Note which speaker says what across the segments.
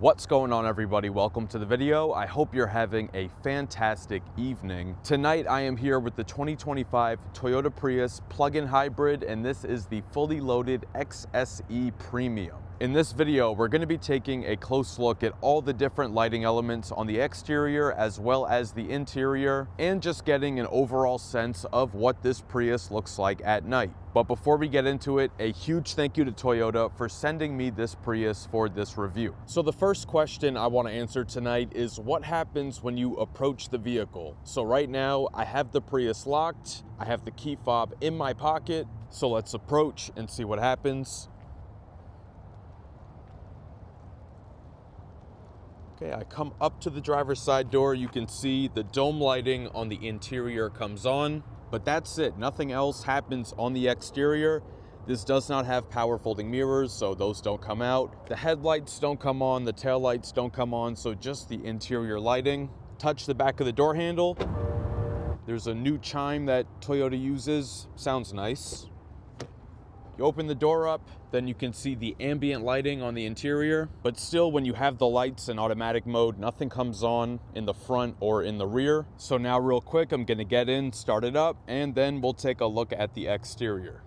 Speaker 1: What's going on, everybody? Welcome to the video. I hope you're having a fantastic evening. Tonight I am here with the 2025 Toyota Prius plug-in hybrid, and this is the fully loaded XSE Premium. In this video, we're going to be taking a close look at all the different lighting elements on the exterior as well as the interior, and just getting an overall sense of what this Prius looks like at night. But before we get into it, a huge thank you to Toyota for sending me this Prius for this review. So the first question I want to answer tonight is what happens when you approach the vehicle? So right now I have the Prius locked, I have the key fob in my pocket, so let's approach and see what happens. Okay, I come up to the driver's side door. You can see the dome lighting on the interior comes on, but that's it. Nothing else happens on the exterior. This does not have power folding mirrors, so those don't come out. The headlights don't come on, the tail lights don't come on, so just the interior lighting. Touch the back of the door handle. There's a new chime that Toyota uses. Sounds nice. You open the door up, then you can see the ambient lighting on the interior, but still when you have the lights in automatic mode, nothing comes on in the front or in the rear. So now real quick, I'm gonna get in, start it up, and then we'll take a look at the exterior.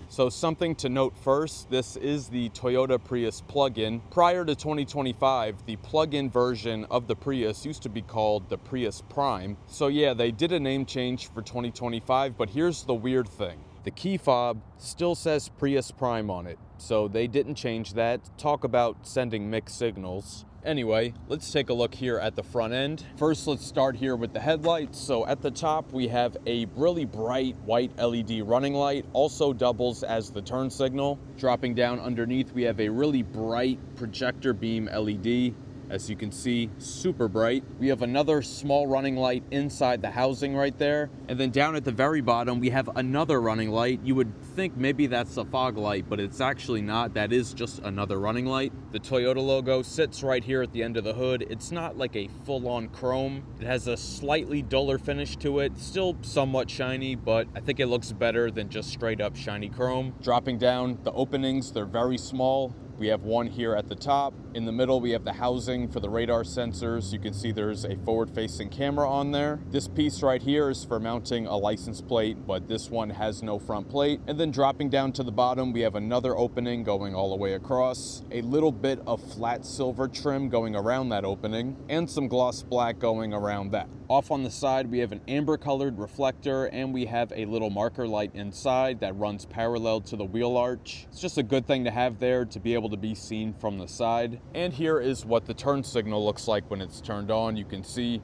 Speaker 1: So something to note first, this is the Toyota Prius plug-in. Prior to 2025, the plug-in version of the Prius used to be called the Prius Prime. So yeah, they did a name change for 2025, but here's the weird thing. The key fob still says Prius Prime on it, so they didn't change that. Talk about sending mixed signals. Anyway, let's take a look here at the front end. First, let's start here with the headlights. So at the top, we have a really bright white LED running light, also doubles as the turn signal. Dropping down underneath, we have a really bright projector beam LED. As you can see, super bright. We have another small running light inside the housing right there. And then down at the very bottom, we have another running light. You would think maybe that's a fog light, but it's actually not. That is just another running light. The Toyota logo sits right here at the end of the hood. It's not like a full-on chrome. It has a slightly duller finish to it. Still somewhat shiny, but I think it looks better than just straight up shiny chrome. Dropping down, the openings, they're very small. We have one here at the top. In the middle, we have the housing for the radar sensors. You can see there's a forward-facing camera on there. This piece right here is for mounting a license plate, but this one has no front plate. And then dropping down to the bottom, we have another opening going all the way across, a little bit of flat silver trim going around that opening, and some gloss black going around that. Off on the side, we have an amber-colored reflector, and we have a little marker light inside that runs parallel to the wheel arch. It's just a good thing to have there to be able to be seen from the side. And here is what the turn signal looks like when it's turned on. You can see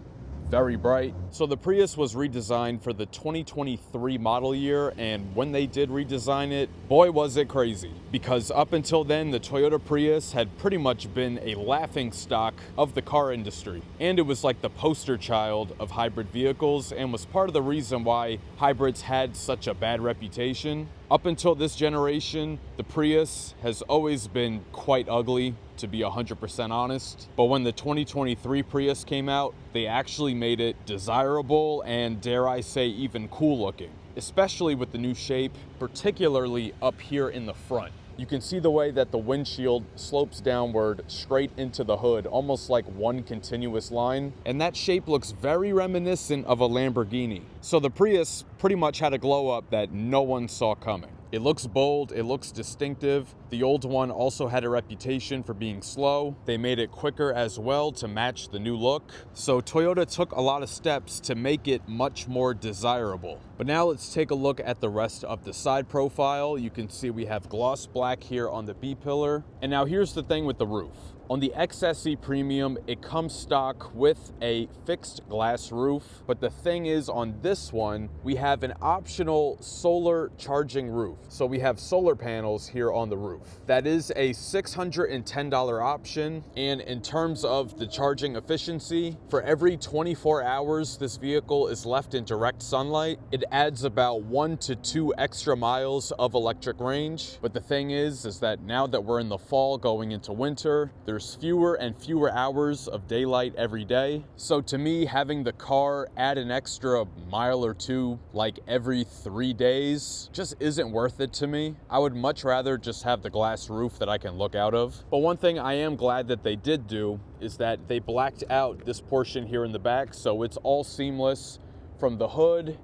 Speaker 1: very bright. So the Prius was redesigned for the 2023 model year, and when they did redesign it, boy was it crazy. Because up until then, the Toyota Prius had pretty much been a laughing stock of the car industry. And it was like the poster child of hybrid vehicles, and was part of the reason why hybrids had such a bad reputation. Up until this generation, the Prius has always been quite ugly, to be 100% honest. But when the 2023 Prius came out, they actually made it desirable and, dare I say, even cool looking, especially with the new shape, particularly up here in the front. You can see the way that the windshield slopes downward straight into the hood, almost like one continuous line. And that shape looks very reminiscent of a Lamborghini. So the Prius pretty much had a glow up that no one saw coming. It looks bold, it looks distinctive. The old one also had a reputation for being slow. They made it quicker as well to match the new look. So Toyota took a lot of steps to make it much more desirable. But now let's take a look at the rest of the side profile. You can see we have gloss black here on the B-pillar. And now here's the thing with the roof. On the XSE Premium, it comes stock with a fixed glass roof, but the thing is, on this one, we have an optional solar charging roof. So we have solar panels here on the roof. That is a $610 option, and in terms of the charging efficiency, for every 24 hours this vehicle is left in direct sunlight, it adds about 1 to 2 extra miles of electric range. But the thing is that now that we're in the fall going into winter, there's fewer and fewer hours of daylight every day. So to me, having the car add an extra mile or two like every 3 days just isn't worth it to me. I would much rather just have the glass roof that I can look out of. But one thing I am glad that they did do is that they blacked out this portion here in the back, so it's all seamless from the hood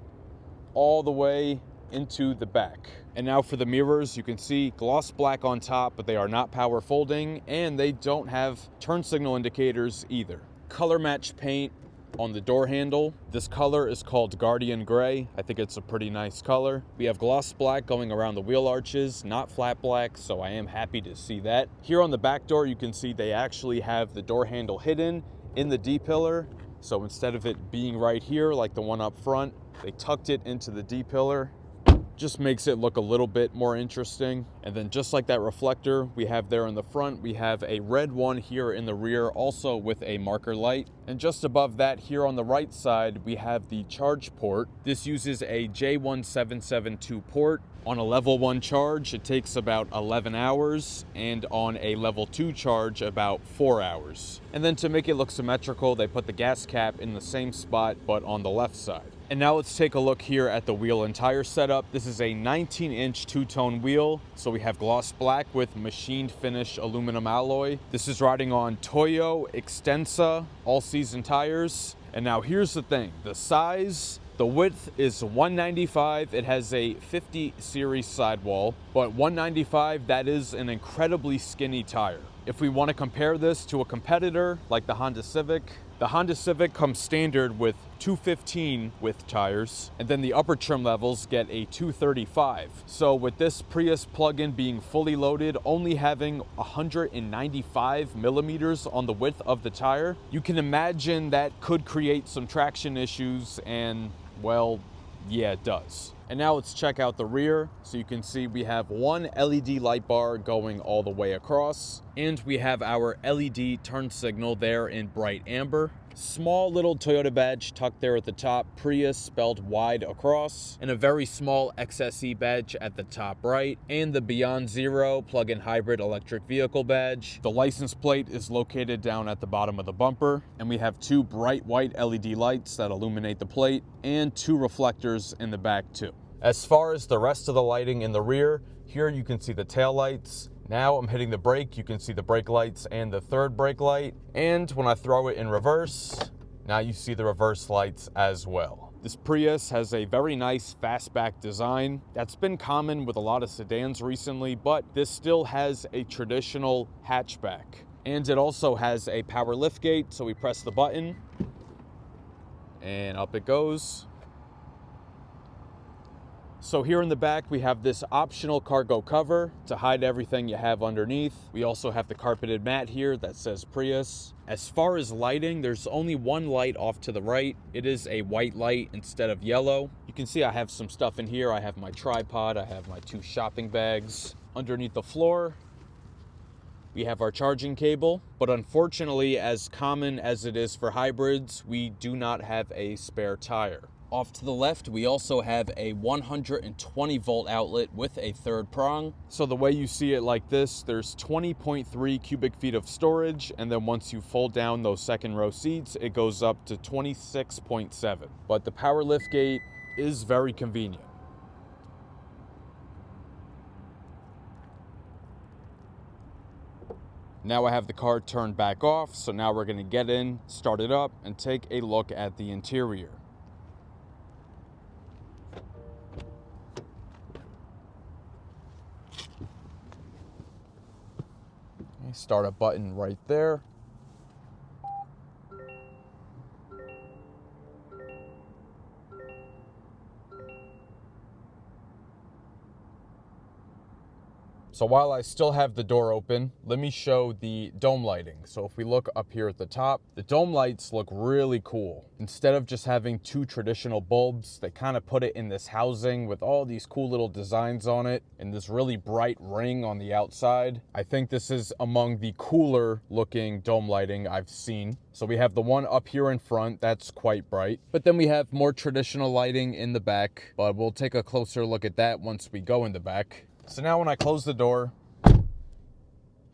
Speaker 1: all the way into the back. And now for the mirrors, you can see gloss black on top, but they are not power folding, and they don't have turn signal indicators either. Color match paint on the door handle. This color is called Guardian Gray. I think it's a pretty nice color. We have gloss black going around the wheel arches, not flat black, so I am happy to see that. Here on the back door, you can see they actually have the door handle hidden in the D-pillar. So instead of it being right here like the one up front, they tucked it into the D-pillar. Just makes it look a little bit more interesting. And then just like that reflector we have there in the front, we have a red one here in the rear, also with a marker light. And just above that, here on the right side, we have the charge port. This uses a J1772 port. On a level 1 charge, it takes about 11 hours, and on a level 2 charge, about 4 hours. And then to make it look symmetrical, they put the gas cap in the same spot, but on the left side. And now let's take a look here at the wheel and tire setup. This is a 19-inch two-tone wheel. So we have gloss black with machined finish aluminum alloy. This is riding on Toyo Extensa all-season tires. And now here's the thing, the size, the width is 195. It has a 50 series sidewall, but 195, that is an incredibly skinny tire. If we want to compare this to a competitor like the Honda Civic comes standard with 215 width tires, and then the upper trim levels get a 235. So with this Prius plug-in being fully loaded, only having 195 millimeters on the width of the tire, you can imagine that could create some traction issues, and well, yeah, it does. And now let's check out the rear. So you can see we have one LED light bar going all the way across, and we have our LED turn signal there in bright amber. Small little Toyota badge tucked there at the top, Prius spelled wide across, and a very small XSE badge at the top right, and the Beyond Zero plug-in hybrid electric vehicle badge. The license plate is located down at the bottom of the bumper, and we have 2 bright white LED lights that illuminate the plate, and 2 reflectors in the back too. As far as the rest of the lighting in the rear, here you can see the tail lights. Now I'm hitting the brake, you can see the brake lights and the third brake light. And when I throw it in reverse, now you see the reverse lights as well. This Prius has a very nice fastback design. That's been common with a lot of sedans recently, but this still has a traditional hatchback. And it also has a power liftgate, so we press the button and up it goes. So here in the back, we have this optional cargo cover to hide everything you have underneath. We also have the carpeted mat here that says Prius. As far as lighting, there's only one light off to the right. It is a white light instead of yellow. You can see I have some stuff in here. I have my tripod, I have my 2 shopping bags. Underneath the floor, we have our charging cable, but unfortunately, as common as it is for hybrids, we do not have a spare tire. Off to the left, we also have a 120 volt outlet with a third prong. So the way you see it like this, there's 20.3 cubic feet of storage, and then once you fold down those second row seats, it goes up to 26.7. But the power liftgate is very convenient. Now I have the car turned back off, so now we're gonna get in, start it up, and take a look at the interior. Start button right there. So while I still have the door open, let me show the dome lighting. So if we look up here at the top, the dome lights look really cool. Instead of just having two traditional bulbs, they kind of put it in this housing with all these cool little designs on it and this really bright ring on the outside. I think this is among the cooler looking dome lighting I've seen. So we have the one up here in front, that's quite bright. But then we have more traditional lighting in the back, but we'll take a closer look at that once we go in the back. So now when I close the door,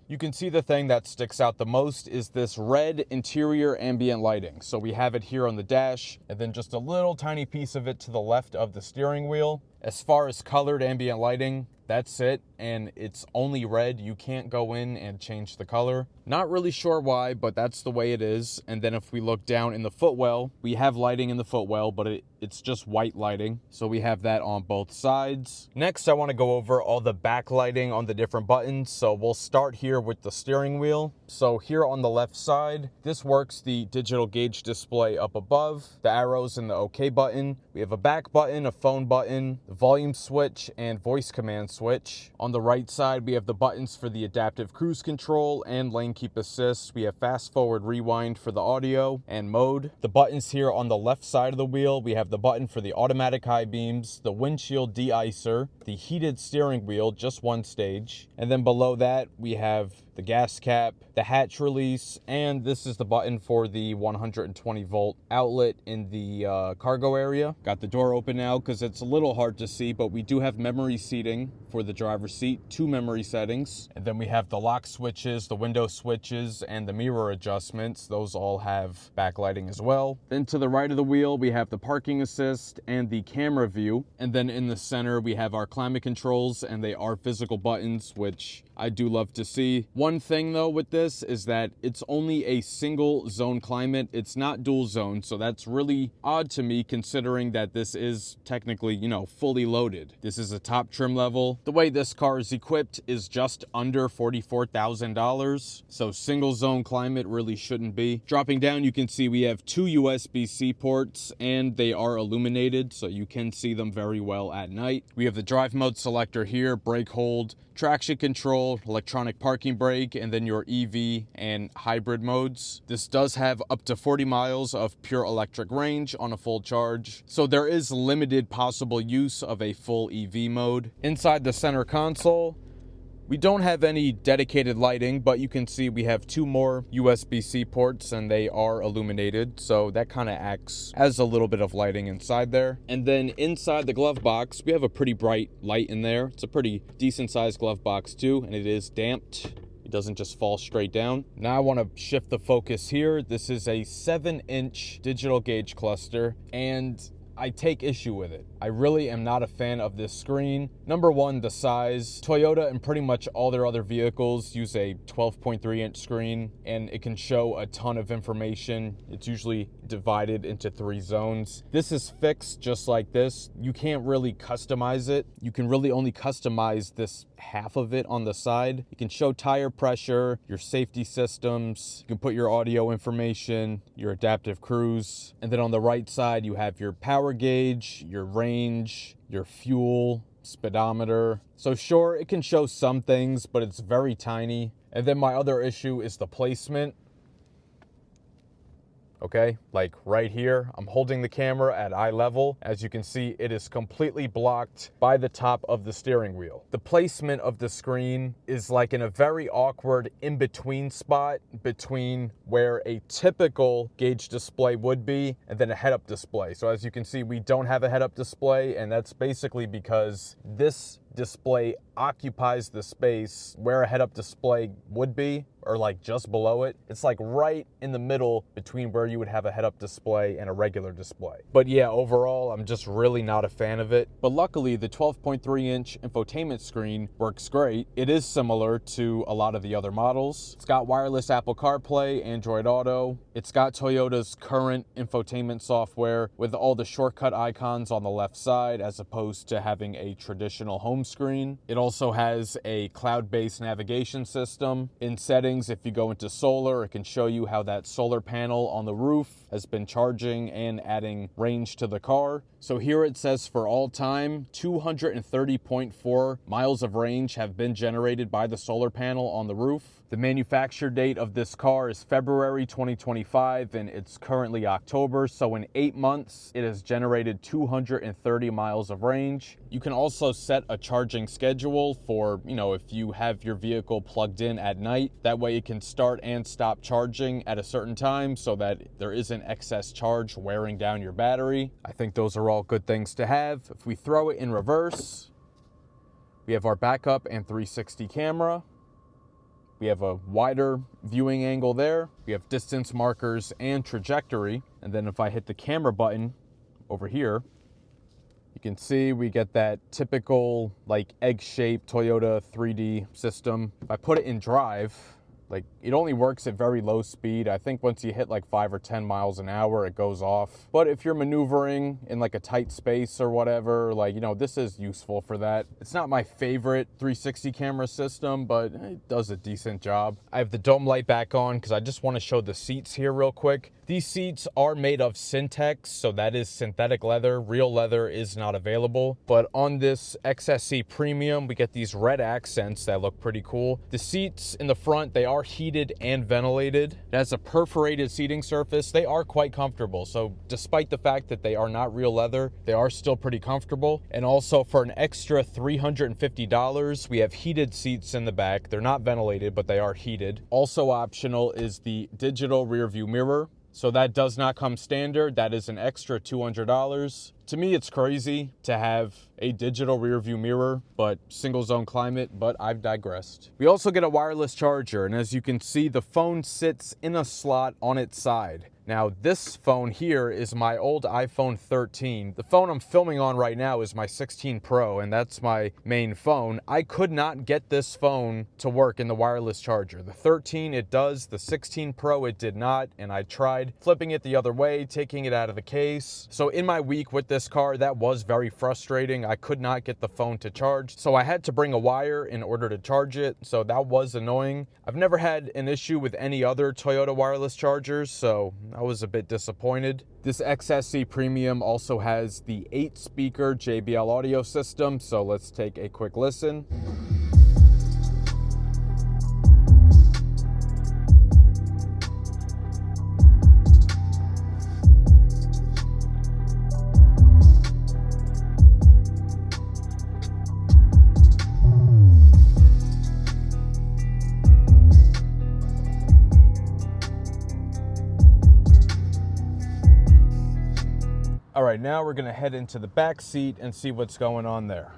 Speaker 1: you can see the thing that sticks out the most is this red interior ambient lighting. So we have it here on the dash, and then just a little tiny piece of it to the left of the steering wheel. As far as colored ambient lighting, that's it, and it's only red. You can't go in and change the color. Not really sure why, but that's the way it is. And then if we look down in the footwell, we have lighting in the footwell, but it's just white lighting. So we have that on both sides. Next, I want to go over all the backlighting on the different buttons. So we'll start here with the steering wheel. So here on the left side, this works the digital gauge display up above, the arrows and the OK button. We have a back button, a phone button, the volume switch, and voice command switch. On the right side, we have the buttons for the adaptive cruise control and lane keep assist. We have fast forward rewind for the audio and mode. The buttons here on the left side of the wheel, we have the button for the automatic high beams, the windshield de-icer, the heated steering wheel, just one stage. And then below that, we have the gas cap, the hatch release, and this is the button for the 120 volt outlet in the cargo area. Got the door open now because it's a little hard to see, but we do have memory seating for the driver's seat, 2 memory settings. And then we have the lock switches, the window switches, and the mirror adjustments. Those all have backlighting as well. Then to the right of the wheel, we have the parking assist and the camera view. And then in the center, we have our climate controls, and they are physical buttons, which I do love to see. One thing though with this is that it's only a single zone climate. It's not dual zone, so that's really odd to me considering that this is technically, you know, fully loaded. This is a top trim level. The way this car is equipped is just under $44,000, so single zone climate really shouldn't be. Dropping down, you can see we have 2 USB-C ports and they are illuminated, so you can see them very well at night. We have the drive mode selector here, brake hold, traction control, electronic parking brake, and then your EV and hybrid modes. This does have up to 40 miles of pure electric range on a full charge, so there is limited possible use of a full EV mode. Inside the center console, we don't have any dedicated lighting, but you can see we have 2 more USB-C ports and they are illuminated, so that kind of acts as a little bit of lighting inside there. And then inside the glove box, we have a pretty bright light in there. It's a pretty decent sized glove box too, and it is damped. It doesn't just fall straight down. Now I want to shift the focus here. This is a 7-inch digital gauge cluster, and I take issue with it. I really am not a fan of this screen. Number one, the size. Toyota and pretty much all their other vehicles use a 12.3 inch screen, and it can show a ton of information. It's usually divided into 3 zones. This is fixed just like this. You can't really customize it. You can really only customize this half of it on the side. You can show tire pressure, your safety systems. You can put your audio information, your adaptive cruise. And then on the right side, you have your power gauge, your range, your fuel, speedometer. So sure, it can show some things, but it's very tiny. And then my other issue is the placement. Okay, like right here, I'm holding the camera at eye level. As you can see, it is completely blocked by the top of the steering wheel. The placement of the screen is like in a very awkward in-between spot between where a typical gauge display would be and then a head-up display. So as you can see, we don't have a head-up display, and that's basically because this display occupies the space where a head-up display would be, or like just below it. It's like right in the middle between where you would have a head-up display and a regular display. But yeah, overall, I'm just really not a fan of it. But luckily, the 12.3 inch infotainment screen works great. It is similar to a lot of the other models. It's got wireless Apple CarPlay, Android Auto. It's got Toyota's current infotainment software with all the shortcut icons on the left side, as opposed to having a traditional home screen. It also has a cloud-based navigation system. In settings, if you go into solar, it can show you how that solar panel on the roof has been charging and adding range to the car. So here it says for all time, 230.4 miles of range have been generated by the solar panel on the roof. The manufacture date of this car is February 2025, and it's currently October. So in 8 months, it has generated 230 miles of range. You can also set a charging schedule for, if you have your vehicle plugged in at night. That way it can start and stop charging at a certain time so that there isn't excess charge wearing down your battery. I think those are all good things to have. If we throw it in reverse, we have our backup and 360 camera. We have a wider viewing angle there. We have distance markers and trajectory. And then if I hit the camera button over here, you can see we get that typical like egg-shaped Toyota 3D system. If I put it in drive, it only works at very low speed. I think once you hit 5 or 10 miles an hour, it goes off. But if you're maneuvering in a tight space or whatever, this is useful for that. It's not my favorite 360 camera system, but it does a decent job. I have the dome light back on because I just want to show the seats here real quick. These seats are made of Syntex, so that is synthetic leather. Real leather is not available. But on this XSE Premium, we get these red accents that look pretty cool. The seats in the front, they are heated and ventilated. It has a perforated seating surface. They are quite comfortable. So despite the fact that they are not real leather, they are still pretty comfortable. And also for an extra $350, we have heated seats in the back. They're not ventilated, but they are heated. Also optional is the digital rear view mirror. So that does not come standard. That is an extra $200. To me, it's crazy to have a digital rear view mirror, but single zone climate, but I've digressed. We also get a wireless charger, and as you can see, the phone sits in a slot on its side. Now, this phone here is my old iPhone 13. The phone I'm filming on right now is my 16 Pro, and that's my main phone. I could not get this phone to work in the wireless charger. The 13, it does. The 16 Pro, it did not, and I tried flipping it the other way, taking it out of the case. So in my week with this car, that was very frustrating. I could not get the phone to charge, so I had to bring a wire in order to charge it, so that was annoying. I've never had an issue with any other Toyota wireless chargers, so I was a bit disappointed. This XSE Premium also has the 8-speaker JBL audio system, so let's take a quick listen. All right, now we're gonna head into the back seat and see what's going on there.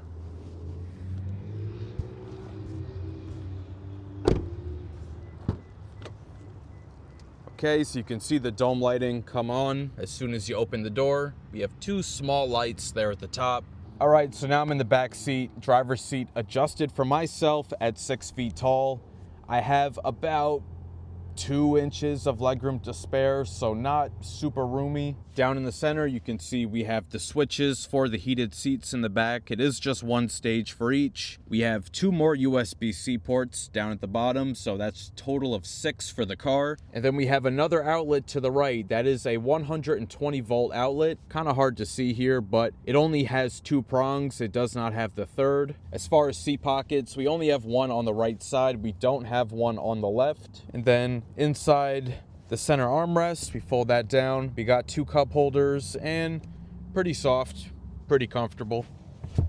Speaker 1: Okay, so you can see the dome lighting come on as soon as you open the door. We have 2 small lights there at the top. All right, so now I'm in the back seat, driver's seat adjusted for myself at 6 feet tall. I have about 2 inches of legroom to spare, so not super roomy. Down in the center, you can see we have the switches for the heated seats in the back. It is just 1 stage for each. We have 2 more USB-C ports down at the bottom, so that's a total of 6 for the car. And then we have another outlet to the right. That is a 120 volt outlet. Kind of hard to see here, but it only has 2 prongs. It does not have the third. As far as seat pockets, we only have 1 on the right side. We don't have 1 on the left. And then inside the center armrest, we fold that down. We got 2 cup holders and pretty soft, pretty comfortable.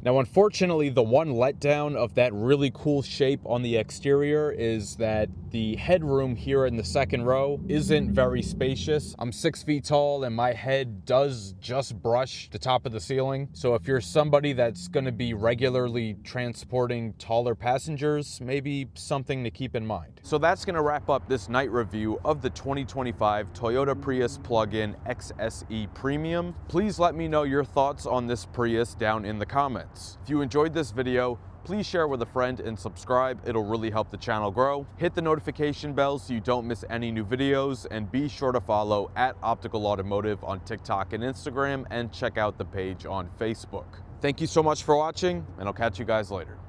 Speaker 1: Now, unfortunately, the one letdown of that really cool shape on the exterior is that the headroom here in the second row isn't very spacious. I'm 6 feet tall and my head does just brush the top of the ceiling. So if you're somebody that's going to be regularly transporting taller passengers, maybe something to keep in mind. So that's going to wrap up this night review of the 2025 Toyota Prius plug-in XSE Premium. Please let me know your thoughts on this Prius down in the comments. If you enjoyed this video, Please share with a friend and subscribe. It'll really help the channel grow. Hit the notification bell so you don't miss any new videos, and be sure to follow @OpticalAutomotive on TikTok and Instagram, and check out the page on Facebook. Thank you so much for watching, and I'll catch you guys later.